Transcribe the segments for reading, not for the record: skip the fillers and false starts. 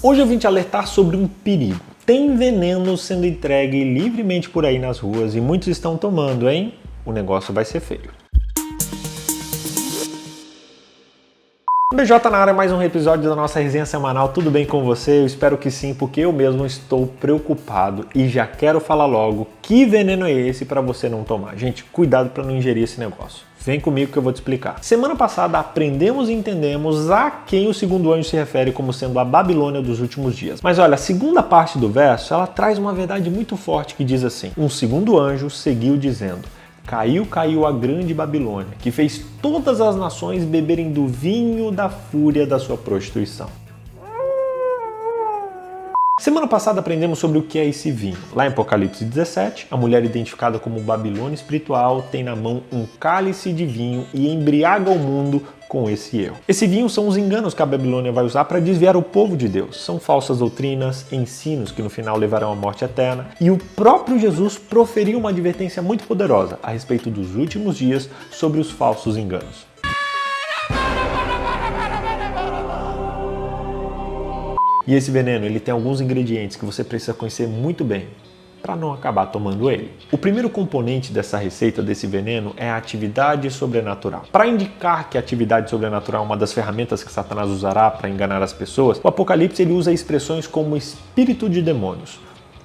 Hoje eu vim te alertar sobre um perigo. Tem veneno sendo entregue livremente por aí nas ruas e muitos estão tomando, hein? O negócio vai ser feio. BJ na área, mais um episódio da nossa resenha semanal. Tudo bem com você? Eu espero que sim, porque eu mesmo estou preocupado e já quero falar logo que veneno é esse para você não tomar. Gente, cuidado para não ingerir esse negócio. Vem comigo que eu vou te explicar. Semana passada aprendemos e entendemos a quem o segundo anjo se refere como sendo a Babilônia dos últimos dias. Mas olha, a segunda parte do verso, ela traz uma verdade muito forte que diz assim: um segundo anjo seguiu dizendo: Caiu, caiu a grande Babilônia, que fez todas as nações beberem do vinho da fúria da sua prostituição. Semana passada aprendemos sobre o que é esse vinho. Lá em Apocalipse 17, a mulher identificada como Babilônia espiritual tem na mão um cálice de vinho e embriaga o mundo com esse erro. Esse vinho são os enganos que a Babilônia vai usar para desviar o povo de Deus. São falsas doutrinas, ensinos que no final levarão à morte eterna. E o próprio Jesus proferiu uma advertência muito poderosa a respeito dos últimos dias sobre os falsos enganos. E esse veneno, ele tem alguns ingredientes que você precisa conhecer muito bem para não acabar tomando ele. O primeiro componente dessa receita, desse veneno, é a atividade sobrenatural. Para indicar que a atividade sobrenatural é uma das ferramentas que Satanás usará para enganar as pessoas, o Apocalipse ele usa expressões como espírito de demônios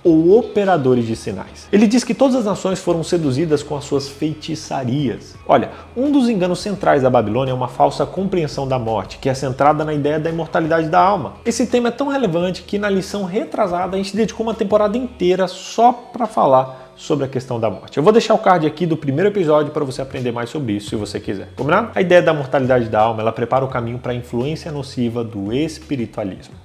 ou operadores de sinais. Ele diz que todas as nações foram seduzidas com as suas feitiçarias. Olha, um dos enganos centrais da Babilônia é uma falsa compreensão da morte, que é centrada na ideia da imortalidade da alma. Esse tema é tão relevante que na lição retrasada a gente dedicou uma temporada inteira só para falar sobre a questão da morte. Eu vou deixar o card aqui do primeiro episódio para você aprender mais sobre isso, se você quiser. Combinado? A ideia da mortalidade da alma, ela prepara o caminho para a influência nociva do espiritualismo.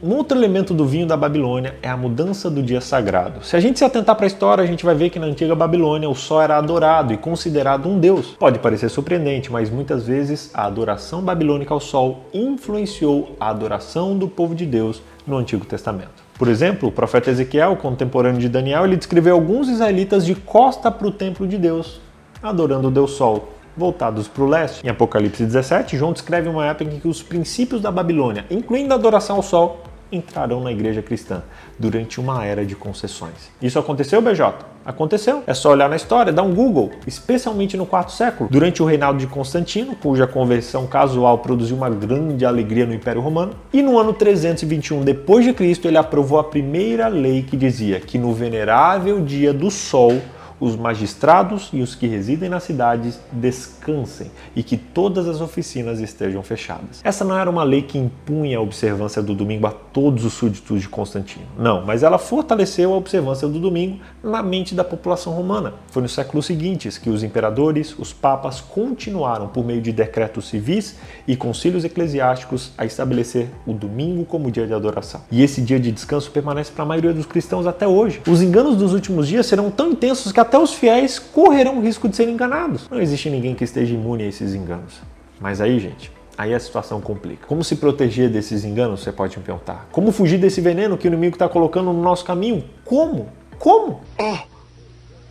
Um outro elemento do vinho da Babilônia é a mudança do dia sagrado. Se a gente se atentar para a história, a gente vai ver que na antiga Babilônia o sol era adorado e considerado um deus. Pode parecer surpreendente, mas muitas vezes a adoração babilônica ao sol influenciou a adoração do povo de Deus no Antigo Testamento. Por exemplo, o profeta Ezequiel, contemporâneo de Daniel, ele descreveu alguns israelitas de costa para o templo de Deus, adorando o deus sol, voltados para o leste. Em Apocalipse 17, João descreve uma época em que os princípios da Babilônia, incluindo a adoração ao sol, entrarão na igreja cristã durante uma era de concessões. Isso aconteceu, BJ? Aconteceu. É só olhar na história, dar um Google, especialmente no quarto século, durante o reinado de Constantino, cuja conversão casual produziu uma grande alegria no Império Romano, e no ano 321 depois de Cristo ele aprovou a primeira lei que dizia que no venerável dia do sol os magistrados e os que residem nas cidades descansem e que todas as oficinas estejam fechadas. Essa não era uma lei que impunha a observância do domingo a todos os súditos de Constantino. Não, mas ela fortaleceu a observância do domingo na mente da população romana. Foi nos séculos seguintes que os imperadores, os papas, continuaram, por meio de decretos civis e concílios eclesiásticos, a estabelecer o domingo como dia de adoração. E esse dia de descanso permanece para a maioria dos cristãos até hoje. Os enganos dos últimos dias serão tão intensos que até os fiéis correrão o risco de serem enganados. Não existe ninguém que esteja imune a esses enganos. Mas aí, gente, aí a situação complica. Como se proteger desses enganos, você pode me perguntar? Como fugir desse veneno que o inimigo está colocando no nosso caminho? Como? Como? Oh,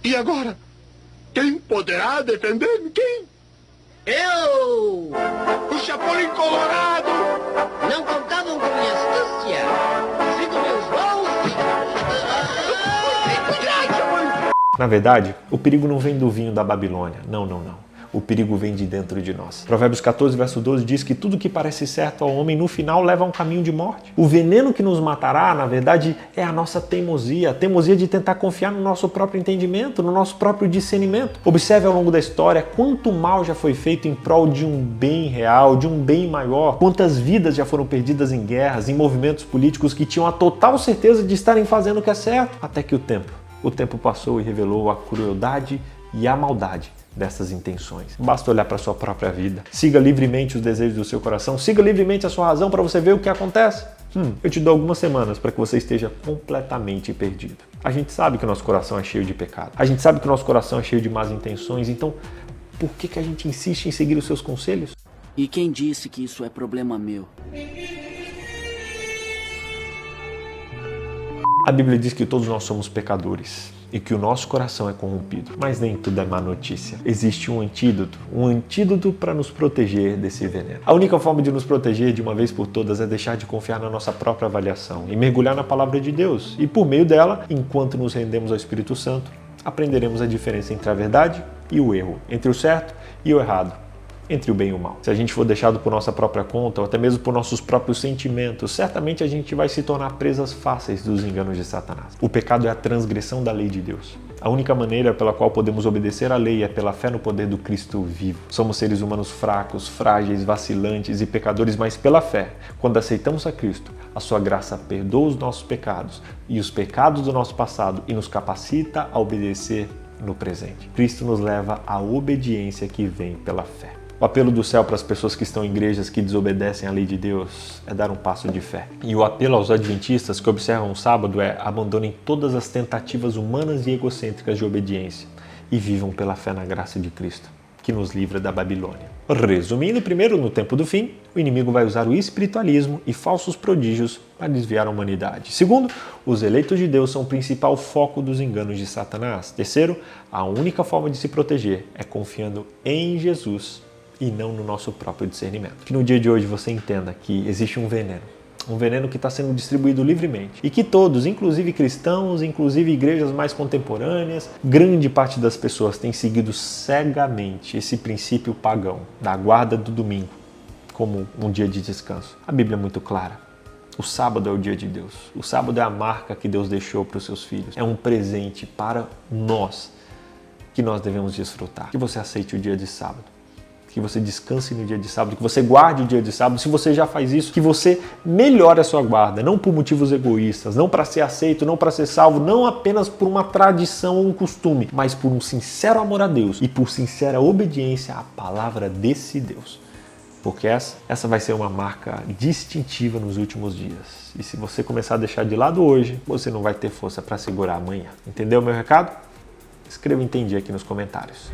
e agora? Quem poderá defender-me? Quem? Eu! O Chapolin Colorado! Não contavam com minha astúcia? Sigo meus voos! Na verdade, o perigo não vem do vinho da Babilônia. Não. O perigo vem de dentro de nós. Provérbios 14, verso 12 diz que tudo que parece certo ao homem no final leva a um caminho de morte. O veneno que nos matará, na verdade, é a nossa teimosia. A teimosia de tentar confiar no nosso próprio entendimento, no nosso próprio discernimento. Observe ao longo da história quanto mal já foi feito em prol de um bem real, de um bem maior. Quantas vidas já foram perdidas em guerras, em movimentos políticos que tinham a total certeza de estarem fazendo o que é certo. Até que o tempo passou e revelou a crueldade e a maldade dessas intenções. Basta olhar para a sua própria vida. Siga livremente os desejos do seu coração. Siga livremente a sua razão para você ver o que acontece. Eu te dou algumas semanas para que você esteja completamente perdido. A gente sabe que o nosso coração é cheio de pecado. A gente sabe que o nosso coração é cheio de más intenções. Então, por que a gente insiste em seguir os seus conselhos? E quem disse que isso é problema meu? A Bíblia diz que todos nós somos pecadores. e que o nosso coração é corrompido. Mas nem tudo é má notícia. Existe um antídoto para nos proteger desse veneno. A única forma de nos proteger de uma vez por todas é deixar de confiar na nossa própria avaliação e mergulhar na palavra de Deus. E por meio dela, enquanto nos rendemos ao Espírito Santo, aprenderemos a diferença entre a verdade e o erro, entre o certo e o errado, entre o bem e o mal. Se a gente for deixado por nossa própria conta, ou até mesmo por nossos próprios sentimentos, certamente a gente vai se tornar presas fáceis dos enganos de Satanás. O pecado é a transgressão da lei de Deus. A única maneira pela qual podemos obedecer à lei é pela fé no poder do Cristo vivo. Somos seres humanos fracos, frágeis, vacilantes e pecadores, mas pela fé, quando aceitamos a Cristo, a sua graça perdoa os nossos pecados e os pecados do nosso passado e nos capacita a obedecer no presente. Cristo nos leva à obediência que vem pela fé. O apelo do céu para as pessoas que estão em igrejas que desobedecem à lei de Deus é dar um passo de fé. E o apelo aos adventistas que observam o sábado é: abandonem todas as tentativas humanas e egocêntricas de obediência e vivam pela fé na graça de Cristo, que nos livra da Babilônia. Resumindo, primeiro, no tempo do fim, o inimigo vai usar o espiritualismo e falsos prodígios para desviar a humanidade. Segundo, os eleitos de Deus são o principal foco dos enganos de Satanás. Terceiro, a única forma de se proteger é confiando em Jesus e não no nosso próprio discernimento. Que no dia de hoje você entenda que existe um veneno que está sendo distribuído livremente e que todos, inclusive cristãos, inclusive igrejas mais contemporâneas, grande parte das pessoas tem seguido cegamente esse princípio pagão da guarda do domingo como um dia de descanso. A Bíblia é muito clara. O sábado é o dia de Deus. O sábado é a marca que Deus deixou para os seus filhos. É um presente para nós que nós devemos desfrutar. Que você aceite o dia de sábado. Que você descanse no dia de sábado, que você guarde o dia de sábado. Se você já faz isso, que você melhore a sua guarda, não por motivos egoístas, não para ser aceito, não para ser salvo, não apenas por uma tradição ou um costume, mas por um sincero amor a Deus e por sincera obediência à palavra desse Deus. Porque essa vai ser uma marca distintiva nos últimos dias. E se você começar a deixar de lado hoje, você não vai ter força para segurar amanhã. Entendeu o meu recado? Escreva "entendi" aqui nos comentários.